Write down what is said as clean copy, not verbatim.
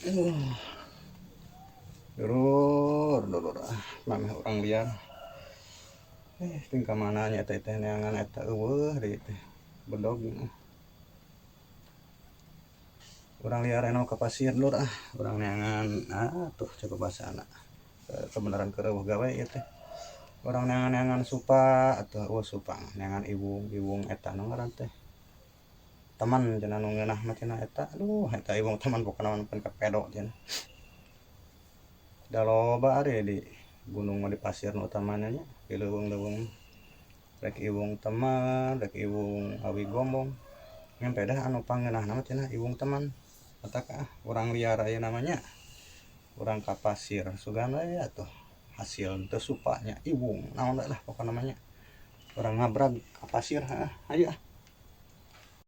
Dulur mameh orang liar tingkah mananya teh neangan eta eueuh deui teh bedog urang liar eno ka pasir lur urang neangan tuh coba bahasana kebenaran keureuh gawe ieu teh urang neangan supa atuh supa neangan iwung eta nu ngaran teh teman cenah nu ngeunah mah cenah eta eta iwung teman pokona mah kapedo cenah da loba ari di gunung mah di pasir nu utamana nya di leuweung-leuweung rek iwung teman rek iwung awi gombong ngempe dah anu pangeunahna mah cenah iwung teman matak urang liar aya namanya urang ka pasir sugan we atuh hasil teu supanya iwung naon lah pokona namanya urang ngabrag ka pasir aya